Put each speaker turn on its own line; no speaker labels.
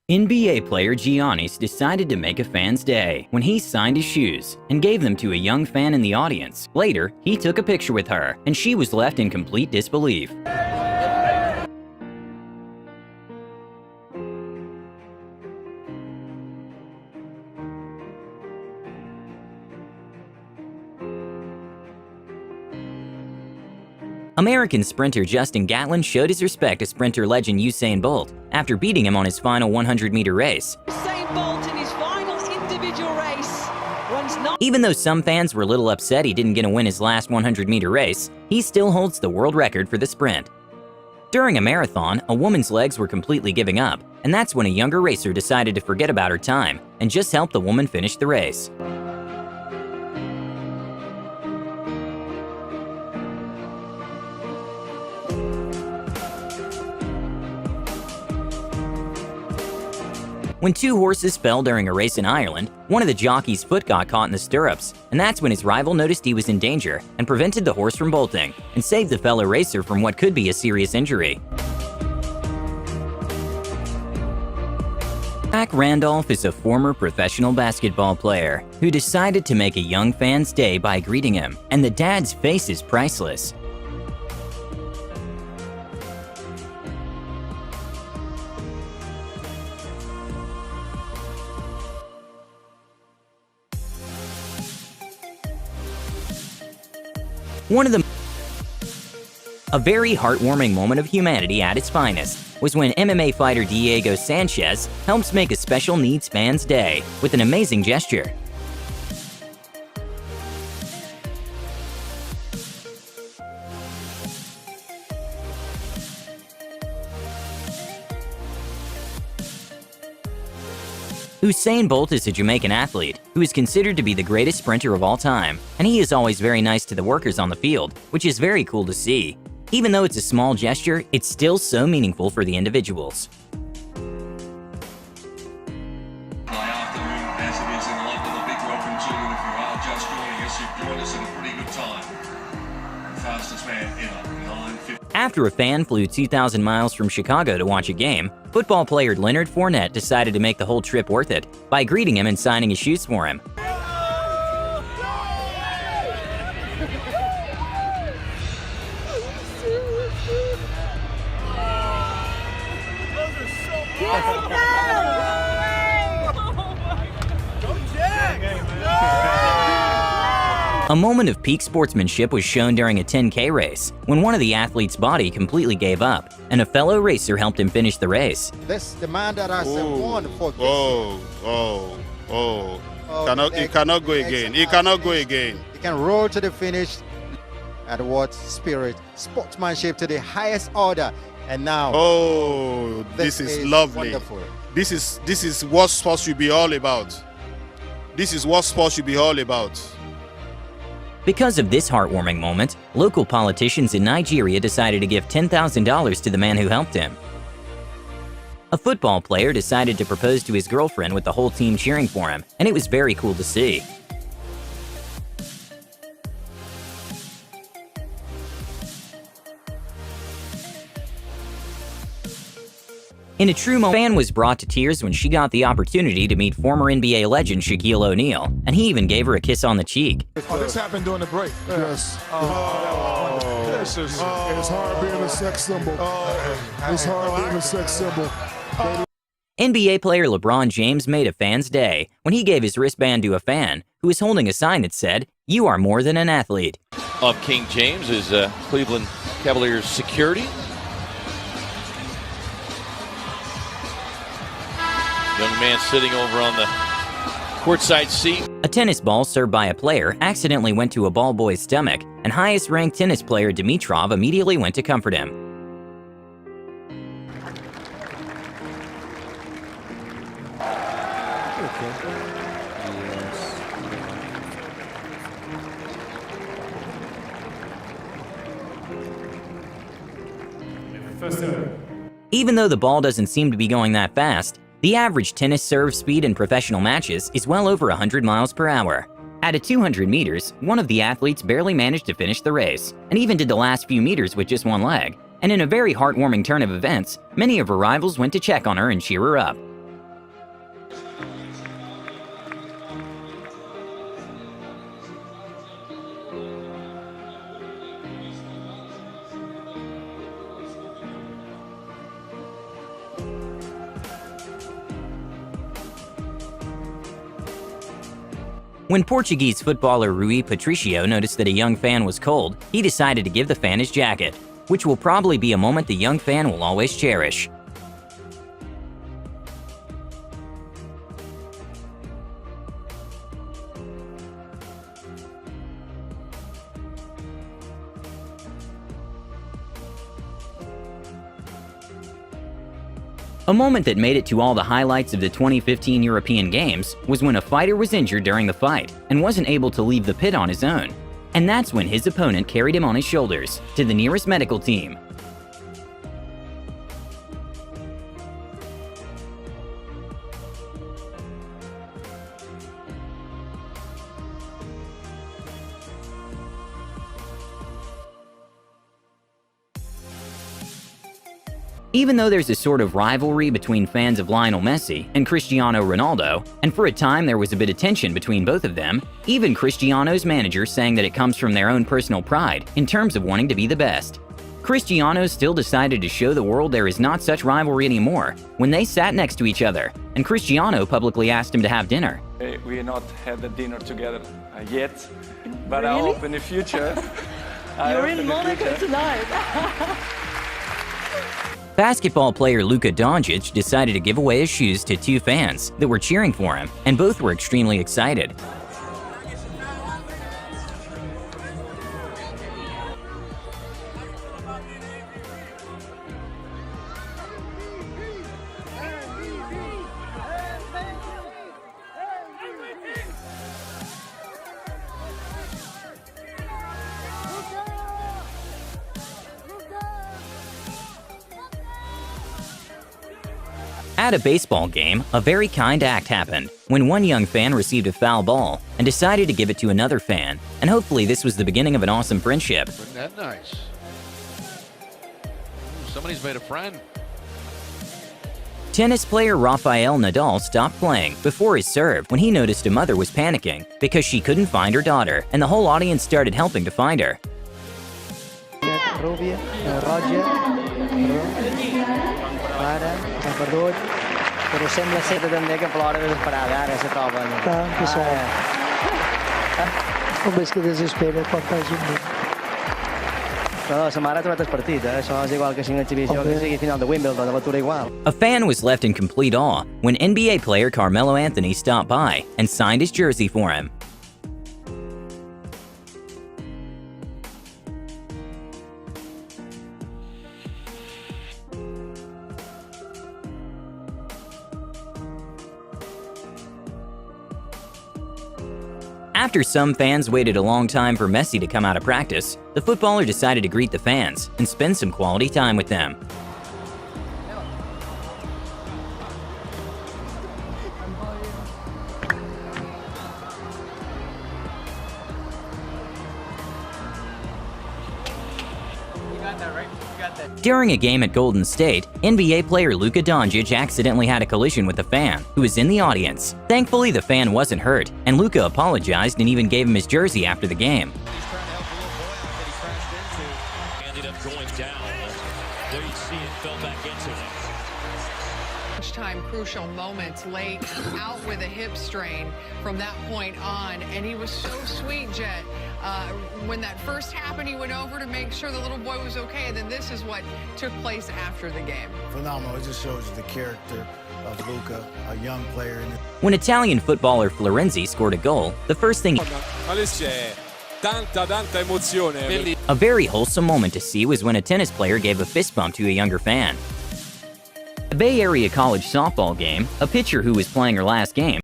NBA player Giannis decided to make a fan's day when he signed his shoes and gave them to a young fan in the audience. Later, he took a picture with her, and she was left in complete disbelief. American sprinter Justin Gatlin showed his respect to sprinter legend Usain Bolt after beating him on his final 100-meter race.
Usain Bolt in his final individual race runs
Even though some fans were a little upset he didn't get to win his last 100-meter race, he still holds the world record for the sprint. During a marathon, a woman's legs were completely giving up, and that's when a younger racer decided to forget about her time and just help the woman finish the race. When two horses fell during a race in Ireland, one of the jockey's foot got caught in the stirrups, and that's when his rival noticed he was in danger and prevented the horse from bolting and saved the fellow racer from what could be a serious injury. Jack Randolph is a former professional basketball player who decided to make a young fan's day by greeting him, and the dad's face is priceless. A very heartwarming moment of humanity at its finest was when MMA fighter Diego Sanchez helps make a special needs fan's day with an amazing gesture. Usain Bolt is a Jamaican athlete who is considered to be the greatest sprinter of all time, and he is always very nice to the workers on the field, which is very cool to see. Even though it's a small gesture, it's still so meaningful for the individuals.
Hi, afternoon, as it is in London, a big welcome to you. If you are just joining us, you've joined us at a pretty good time. Fastest man ever, 9:50.
After a fan flew 2,000 miles from Chicago to watch a game, football player Leonard Fournette decided to make the whole trip worth it by greeting him and signing his shoes for him. A moment of peak sportsmanship was shown during a 10K race when one of the athlete's body completely gave up, and a fellow racer helped him finish the race.
This the man that I said won for this.
He cannot go again. He cannot go again.
He can roll to the finish. At what spirit, sportsmanship to the highest order, and now.
Oh, this is lovely.
Wonderful.
This is what sports should be all about. This is what sports should be all about.
Because of this heartwarming moment, local politicians in Nigeria decided to give $10,000 to the man who helped him. A football player decided to propose to his girlfriend with the whole team cheering for him, and it was very cool to see. In a true moment, a fan was brought to tears when she got the opportunity to meet former NBA legend Shaquille O'Neal, and he even gave her a kiss on the cheek.
Oh, this happened during the break.
Yes. It's hard being a sex symbol. It's hard being a sex symbol.
NBA player LeBron James made a fan's day when he gave his wristband to a fan who was holding a sign that said, "You are more than an athlete."
Of King James is Cleveland Cavaliers security. Young man sitting over on the courtside seat.
A tennis ball served by a player accidentally went to a ball boy's stomach, and highest-ranked tennis player Dimitrov immediately went to comfort him. Even though the ball doesn't seem to be going that fast, the average tennis serve speed in professional matches is well over 100 miles per hour. At 200 meters, one of the athletes barely managed to finish the race, and even did the last few meters with just one leg. And in a very heartwarming turn of events, many of her rivals went to check on her and cheer her up. When Portuguese footballer Rui Patricio noticed that a young fan was cold, he decided to give the fan his jacket, which will probably be a moment the young fan will always cherish. A moment that made it to all the highlights of the 2015 European Games was when a fighter was injured during the fight and wasn't able to leave the pit on his own. And that's when his opponent carried him on his shoulders to the nearest medical team. Even though there's a sort of rivalry between fans of Lionel Messi and Cristiano Ronaldo, and for a time there was a bit of tension between both of them, even Cristiano's manager saying that it comes from their own personal pride in terms of wanting to be the best. Cristiano still decided to show the world there is not such rivalry anymore when they sat next to each other, and Cristiano publicly asked him to have dinner.
We have not had a dinner together yet, but
Really?
I hope in the future.
You're in Monaco tonight.
Basketball player Luka Doncic decided to give away his shoes to two fans that were cheering for him, and both were extremely excited. At a baseball game, a very kind act happened when one young fan received a foul ball and decided to give it to another fan, and hopefully this was the beginning of an awesome friendship.
Isn't that nice? Somebody's made a friend.
Tennis player Rafael Nadal stopped playing before his serve when he noticed a mother was panicking because she couldn't find her daughter, and the whole audience started helping to find her.
Roger, Clara, s'ha perdut, però sembla ser també que plora desesperada, ara se troba.
Que sort. Com és que desespera quan faci un nit.
No, sa mare ha trobat el partit, això és igual que sigui una exhibició, que sigui final de Wimbledon, l'atura igual.
A fan was left in complete awe when NBA player Carmelo Anthony stopped by and signed his jersey for him. After some fans waited a long time for Messi to come out of practice, the footballer decided to greet the fans and spend some quality time with them. During a game at Golden State, NBA player Luka Doncic accidentally had a collision with a fan who was in the audience. Thankfully, the fan wasn't hurt, and Luka apologized and even gave him his jersey after the game.
Ended up going down. There you see it, fell back into it.
Time crucial moments late, out with a hip strain from that point on, and he was so sweet, Jet. When that first happened, he went over to make sure the little boy was okay, and then this is what took place after the game.
Phenomenal. It just shows you the character of Luka, a young player.
When Italian footballer Florenzi scored a goal, the first thing a very wholesome moment to see was when a tennis player gave a fist bump to a younger fan. At a Bay Area college softball game, a pitcher who was playing her last game